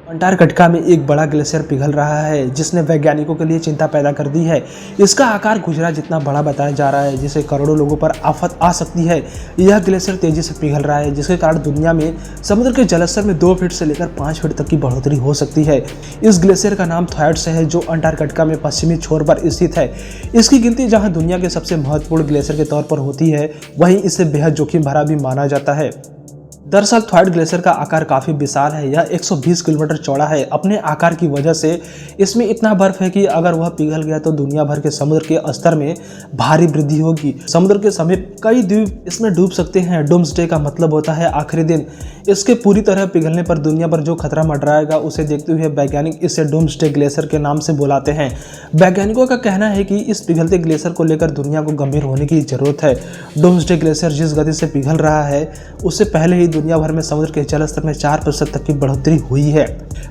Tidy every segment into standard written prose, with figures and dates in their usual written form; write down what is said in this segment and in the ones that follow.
Antarctica में एक बड़ा ग्लेशियर पिघल रहा है जिसने वैज्ञानिकों के लिए चिंता पैदा कर दी है। इसका आकार गुजरात जितना बड़ा बताया जा रहा है, जिससे करोड़ों लोगों पर आफत आ सकती है। यह ग्लेशियर तेजी से पिघल रहा है जिसके कारण दुनिया में समुद्र के जलस्तर में 2 फीट से लेकर 5 फीट तक की बढ़ोतरी हो सकती है। इस ग्लेशियर का नाम थ्वाइट्स है जो अंटार्कटिका में पश्चिमी छोर पर स्थित है। इसकी गिनती जहाँ दुनिया के सबसे महत्वपूर्ण ग्लेशियर के तौर पर होती है, वहीं इसे बेहद जोखिम भरा भी माना जाता है। दरअसल थ्वाइट ग्लेशियर का आकार काफ़ी विशाल है। यह 120 किलोमीटर चौड़ा है। अपने आकार की वजह से इसमें इतना बर्फ है कि अगर वह पिघल गया तो दुनिया भर के समुद्र के स्तर में भारी वृद्धि होगी। समुद्र के समीप कई द्वीप इसमें डूब सकते हैं। डूम्सडे का मतलब होता है आखिरी दिन। इसके पूरी तरह पिघलने पर दुनिया पर जो खतरा मंडराएगा उसे देखते हुए वैज्ञानिक इसे डूम्सडे ग्लेशियर के नाम से बुलाते हैं। वैज्ञानिकों का कहना है कि इस पिघलते ग्लेशियर को लेकर दुनिया को गंभीर होने की जरूरत है। डूम्सडे ग्लेशियर जिस गति से पिघल रहा है उससे पहले ही दुनिया भर में समुद्र के जलस्तर में 4% तक की बढ़ोतरी हुई है।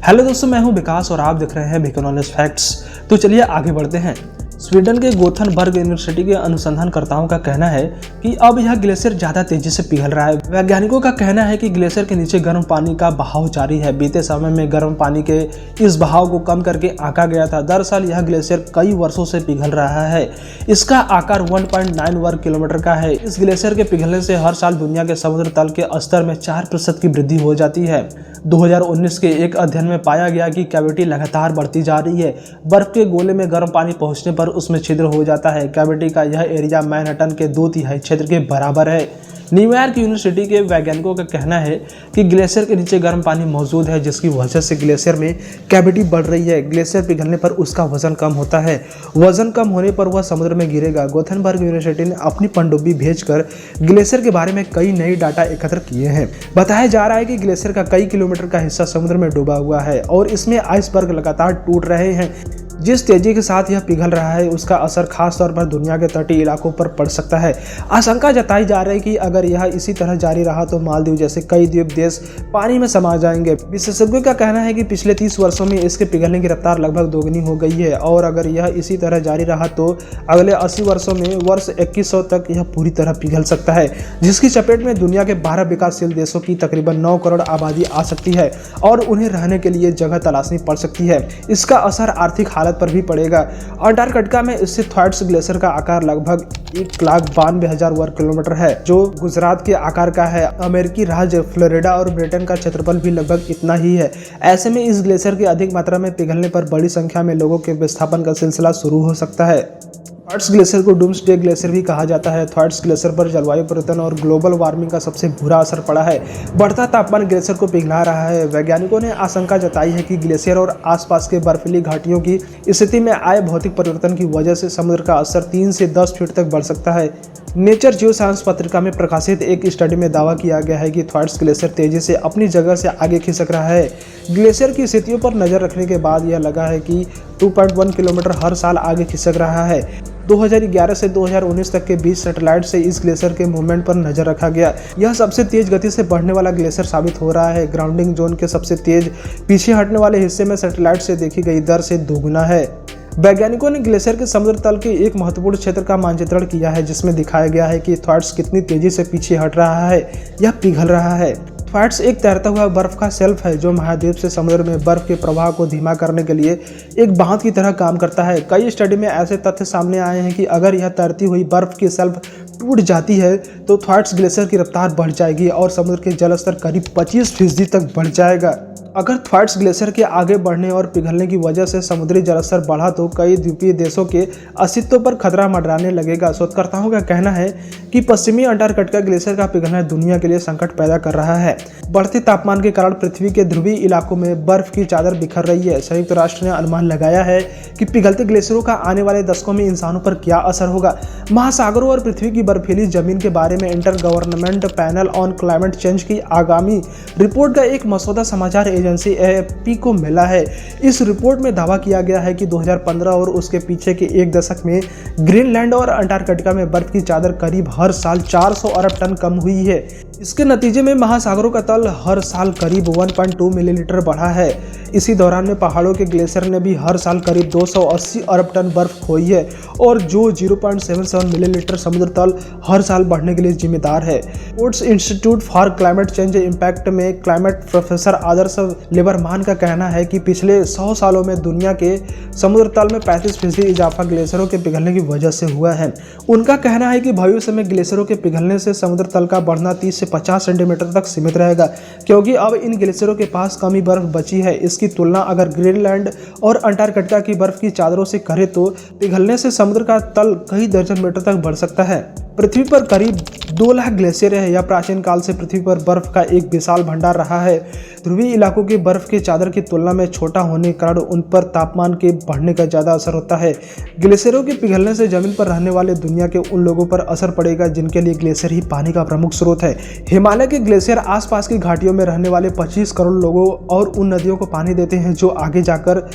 हेलो दोस्तों, मैं हूं विकास और आप देख रहे हैं बीकन नॉलेज फैक्ट्स। तो चलिए आगे बढ़ते हैं। स्वीडन के गोथनबर्ग यूनिवर्सिटी के अनुसंधानकर्ताओं का कहना है कि अब यह ग्लेशियर ज्यादा तेजी से पिघल रहा है। वैज्ञानिकों का कहना है कि ग्लेशियर के नीचे गर्म पानी का बहाव जारी है। बीते समय में गर्म पानी के इस बहाव को कम करके आंका गया था। दरअसल यह ग्लेशियर कई वर्षों से पिघल रहा है। इसका आकार 1.9 वर्ग किलोमीटर का है। इस ग्लेशियर के पिघलने से हर साल दुनिया के समुद्र तल के स्तर में 4% की वृद्धि हो जाती है। 2019 के एक अध्ययन में पाया गया कि कैविटी लगातार बढ़ती जा रही है। बर्फ के गोले में गर्म पानी पहुंचने पर उसमें छिद्र हो जाता है। कैविटी का यह एरिया मैनहट्टन के 2/3 क्षेत्र के बराबर है। न्यूयॉर्क यूनिवर्सिटी के वैज्ञानिकों का कहना है कि ग्लेशियर के नीचे गर्म पानी मौजूद है जिसकी वजह से ग्लेशियर में कैविटी बढ़ रही है। ग्लेशियर पिघलने पर उसका वजन कम होता है। वजन कम होने पर वह समुद्र में गिरेगा। गोथनबर्ग यूनिवर्सिटी ने अपनी पनडुब्बी भेजकर ग्लेशियर के बारे में कई नई डाटा एकत्र किए हैं। बताया जा रहा है कि ग्लेशियर का कई किलोमीटर का हिस्सा समुद्र में डूबा हुआ है और इसमें आइसबर्ग लगातार टूट रहे हैं। जिस तेजी के साथ यह पिघल रहा है उसका असर खास तौर पर दुनिया के तटीय इलाकों पर पड़ सकता है। आशंका जताई जा रही है कि अगर यह इसी तरह जारी रहा तो मालदीव जैसे कई द्वीप देश पानी में समा जाएंगे। विशेषज्ञों का कहना है कि पिछले 30 वर्षों में इसके पिघलने की रफ्तार लगभग दोगुनी हो गई है और अगर यह इसी तरह जारी रहा तो अगले 80 वर्षों में वर्ष 2100 तक यह पूरी तरह पिघल सकता है, जिसकी चपेट में दुनिया के 12 विकासशील देशों की तकरीबन 9 करोड़ आबादी आ सकती है और उन्हें रहने के लिए जगह तलाशनी पड़ सकती है। इसका असर आर्थिक हालत पर भी पड़ेगा। अंटार्कटिका में स्थित थ्वाइट्स ग्लेशियर का आकार लगभग 1,92,000 वर्ग किलोमीटर है, जो गुजरात के आकार का है। अमेरिकी राज्य फ्लोरिडा और ब्रिटेन का क्षेत्रफल भी लगभग इतना ही है। ऐसे में इस ग्लेशियर के अधिक मात्रा में पिघलने पर बड़ी संख्या में लोगों के विस्थापन का सिलसिला शुरू हो सकता है। थ्वाइट्स ग्लेशियर को डूम्सडे ग्लेशियर भी कहा जाता है। थ्वाइट्स ग्लेशियर पर जलवायु परिवर्तन और ग्लोबल वार्मिंग का सबसे बुरा असर पड़ा है। बढ़ता तापमान ग्लेशियर को पिघला रहा है। वैज्ञानिकों ने आशंका जताई है कि ग्लेशियर और आसपास के बर्फीली घाटियों की स्थिति में आए भौतिक परिवर्तन की वजह से समुद्र का स्तर 3 से 10 फीट तक बढ़ सकता है। नेचर जियोसाइंस पत्रिका में प्रकाशित एक स्टडी में दावा किया गया है कि थ्वाइट्स ग्लेशियर तेजी से अपनी जगह से आगे खिसक रहा है। ग्लेशियर की स्थितियों पर नजर रखने के बाद यह लगा है कि 2.1 किलोमीटर हर साल आगे खिसक रहा है। 2011 से 2019 तक के बीच सैटेलाइट से इस ग्लेशियर के मूवमेंट पर नजर रखा गया। यह सबसे तेज गति से बढ़ने वाला ग्लेशियर साबित हो रहा है। ग्राउंडिंग जोन के सबसे तेज पीछे हटने वाले हिस्से में सैटेलाइट से देखी गई दर से दोगुना है। वैज्ञानिकों ने ग्लेशियर के समुद्र तल के एक महत्वपूर्ण क्षेत्र का मानचित्रण किया है जिसमें दिखाया गया है कि थ्वाइट्स कितनी तेजी से पीछे हट रहा है या पिघल रहा है। थ्वाइट्स एक तैरता हुआ बर्फ का शेल्फ है जो महाद्वीप से समुद्र में बर्फ के प्रवाह को धीमा करने के लिए एक बांध की तरह काम करता है। कई स्टडी में ऐसे तथ्य सामने आए हैं कि अगर यह तैरती हुई बर्फ की शेल्फ टूट जाती है तो थ्वाइट्स ग्लेशियर की रफ्तार बढ़ जाएगी और समुद्र के जलस्तर करीब 25% तक बढ़ जाएगा। अगर थ्वाइट्स ग्लेशियर के आगे बढ़ने और पिघलने की वजह से समुद्री जलस्तर बढ़ा तो कई द्वीपीय देशों के अस्तित्व पर खतरा मंडराने लगेगा। शोधकर्ताओं का कहना है कि पश्चिमी अंटार्कटिका ग्लेशियर का पिघलना दुनिया के लिए संकट पैदा कर रहा है। बढ़ते तापमान के कारण पृथ्वी के ध्रुवीय इलाकों में बर्फ की चादर बिखर रही है। संयुक्त राष्ट्र ने अनुमान लगाया है कि पिघलते ग्लेशियरों का आने वाले दशकों में इंसानों पर क्या असर होगा। महासागरों और पृथ्वी की बर्फीली जमीन के बारे में inter government panel on climate change की आगामी रिपोर्ट का एक मसौदा समाचार एजेंसी एएफपी को मिला है। इस रिपोर्ट में दावा किया गया है कि 2015 और उसके पीछे के एक दशक में ग्रीनलैंड और अंटार्कटिका में बर्फ की चादर करीब हर साल 400 अरब टन कम हुई है। इसके नतीजे में महासागरों का तल हर साल करीब 1.2 मिलीलीटर बढ़ा है। इसी दौरान में पहाड़ों के ग्लेशियर ने भी हर साल करीब 280 अरब टन बर्फ खोई है और जो 0.77 मिलीलीटर समुद्र तल हर साल बढ़ने के लिए जिम्मेदार है। Sports institute for climate change impact में क्लाइमेट प्रोफेसर आदर्श प्रोफेसर लिबरमान का कहना है कि पिछले 100 सालों में दुनिया के समुद्र तल में 35% इजाफा ग्लेशियरों के पिघलने की वजह से हुआ है। उनका कहना है कि भविष्य में ग्लेशियरों के पिघलने से समुद्र तल का बढ़ना 30 से 50 सेंटीमीटर तक सीमित रहेगा, क्योंकि अब इन ग्लेशियरों के पास कम ही बर्फ बची है। इसकी तुलना अगर ग्रीनलैंड और अंटार्कटिका की बर्फ की चादरों से करें तो पिघलने से समुद्र का तल कई दर्जन मीटर तक बढ़ सकता है। पृथ्वी पर करीब 2 लाख ग्लेशियर है। यह प्राचीन काल से पृथ्वी पर बर्फ का एक विशाल भंडार रहा है। ध्रुवीय इलाकों की बर्फ की चादर की तुलना में छोटा होने के कारण उन पर तापमान के बढ़ने का ज़्यादा असर होता है। ग्लेशियरों के पिघलने से जमीन पर रहने वाले दुनिया के उन लोगों पर असर पड़ेगा जिनके लिए ग्लेशियर ही पानी का प्रमुख स्रोत है। हिमालय के ग्लेशियर आसपास की घाटियों में रहने वाले 25 करोड़ लोगों और उन नदियों को पानी देते हैं जो आगे जाकर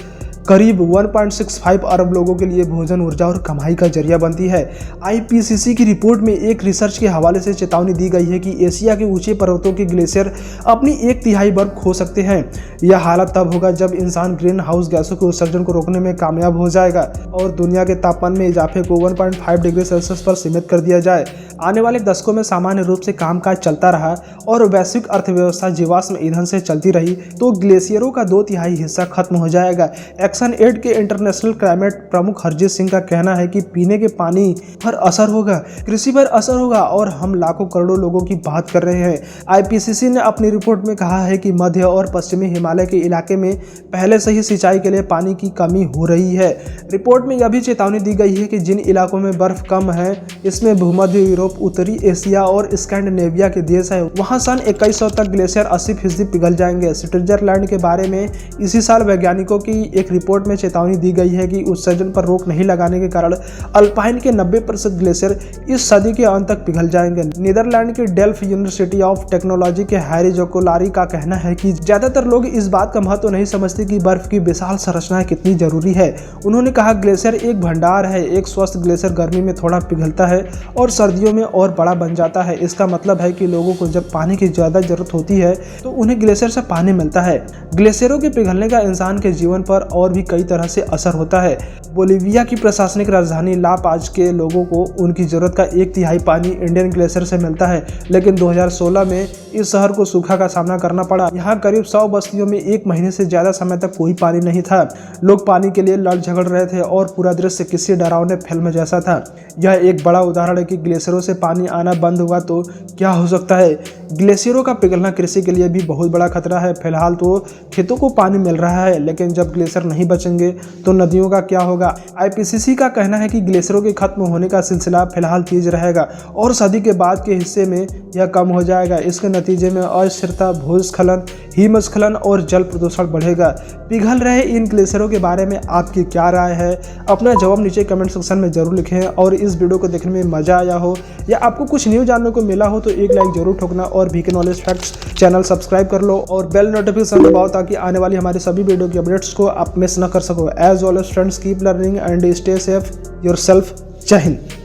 करीब 1.65 अरब लोगों के लिए भोजन, ऊर्जा और कमाई का जरिया बनती है। आईपीसीसी की रिपोर्ट में एक रिसर्च के हवाले से चेतावनी दी गई है कि एशिया के ऊंचे पर्वतों के ग्लेशियर अपनी 1/3 बर्फ खो सकते हैं। यह हालत तब होगा जब इंसान ग्रीन हाउस गैसों के उत्सर्जन को रोकने में कामयाब हो जाएगा और दुनिया के तापमान में इजाफे को 1.5 डिग्री सेल्सियस पर सीमित कर दिया जाए। आने वाले दशकों में सामान्य रूप से कामकाज चलता रहा और वैश्विक अर्थव्यवस्था जीवाश्म ईंधन से चलती रही तो ग्लेशियरों का 2/3 हिस्सा खत्म हो जाएगा। एक्शन एड के इंटरनेशनल क्लाइमेट प्रमुख हरजीत सिंह का कहना है कि पीने के पानी पर असर होगा, कृषि पर असर होगा और हम लाखों करोड़ों लोगों की बात कर रहे हैं। आईपीसीसी ने अपनी रिपोर्ट में कहा है कि मध्य और पश्चिमी हिमालय के इलाके में पहले से ही सिंचाई के लिए पानी की कमी हो रही है। रिपोर्ट में यह भी चेतावनी दी गई है कि जिन इलाकों में बर्फ कम है, इसमें भूमध्य यूरोप, उत्तरी एशिया और स्कैंडिनेविया के देश है, वहां सन 2100 तक ग्लेशियर 80% पिघल जाएंगे। स्विट्जरलैंड के बारे में इसी साल वैज्ञानिकों की एक रिपोर्ट में चेतावनी दी गई है कि उत्सर्जन पर रोक नहीं लगाने के कारण अल्पाइन के 90% ग्लेशियर इस सदी के अंत तक पिघल जाएंगे। नीदरलैंड के डेल्फ यूनिवर्सिटी ऑफ टेक्नोलॉजी के हैरी जोकोलारी का कहना है कि ज्यादातर लोग इस बात का महत्व नहीं समझते कि बर्फ की विशाल संरचना कितनी जरूरी है। उन्होंने कहा, ग्लेशियर एक भंडार है। एक स्वस्थ ग्लेशियर गर्मी में थोड़ा पिघलता है और सर्दियों में और बड़ा बन जाता है। इसका मतलब है कि लोगों को जब पानी की ज्यादा जरूरत होती है तो उन्हें ग्लेशियर से पानी मिलता है। ग्लेशियरों के पिघलने का इंसान के जीवन पर और भी कई तरह से असर होता है। बोलिविया की प्रशासनिक राजधानी ला पाज के लोगों को उनकी जरूरत का 1/3 पानी इंडियन ग्लेशियर से मिलता है, लेकिन 2016 में इस शहर को सूखा का सामना करना पड़ा। यहाँ करीब 100 बस्तियों में 1 महीने से ज्यादा समय तक कोई पानी नहीं था। लोग पानी के लिए लड़ झगड़ रहे थे और पूरा दृश्य किसी डरावने फिल्म जैसा था। यह एक बड़ा उदाहरण है कि ग्लेशियरों से पानी आना बंद हुआ तो क्या हो सकता है। ग्लेशियरों का पिघलना कृषि के लिए भी बहुत बड़ा खतरा है। फिलहाल तो खेतों को पानी मिल रहा है, लेकिन जब ग्लेशियर नहीं बचेंगे तो नदियों का क्या होगा। आईपीसीसी का कहना है कि ग्लेशियरों के खत्म होने का सिलसिला फिलहाल तेज रहेगा और सदी के बाद के हिस्से में यह कम हो जाएगा। इसके नतीजे में अस्थिरता, भूस्खलन, हिमस्खलन और जल प्रदूषण बढ़ेगा। पिघल रहे इन ग्लेशियरों के बारे में आपकी क्या राय है? अपना जवाब नीचे कमेंट सेक्शन में जरूर लिखें। और इस वीडियो को देखने में मजा आया हो या आपको कुछ न्यू जानने को मिला हो तो एक लाइक जरूर ठोकना और VK knowledge facts channel subscribe कर लो और बेल नोटिफिकेशन दबाओ ताकि आने वाली हमारी सभी वीडियो की अपडेट्स को आप मिस न कर सको। As always friends, keep learning and stay safe yourself. Jai Hind.